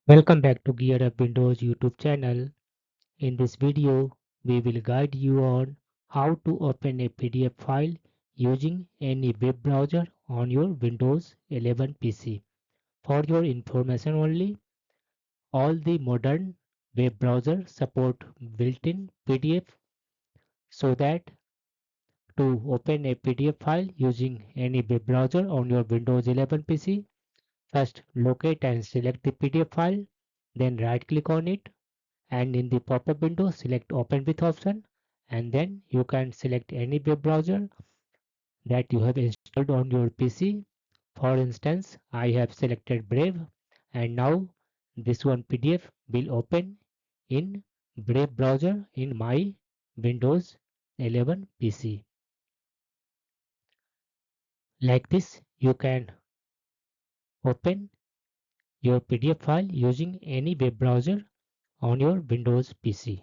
Welcome back to Gear Up Windows YouTube channel. In this video, we will guide you on how to open a PDF file using any web browser on your Windows 11 PC. For your information only, all the modern web browsers support built-in PDF so that to open a PDF file using any web browser on your Windows 11 PC, first locate and select the PDF file, then right click on it and in the pop-up window select open with option and then you can select any web browser that you have installed on your PC. For instance, I have selected Brave and now this one PDF will open in Brave browser in my Windows 11 PC. Like this, you can open your PDF file using any web browser on your Windows PC.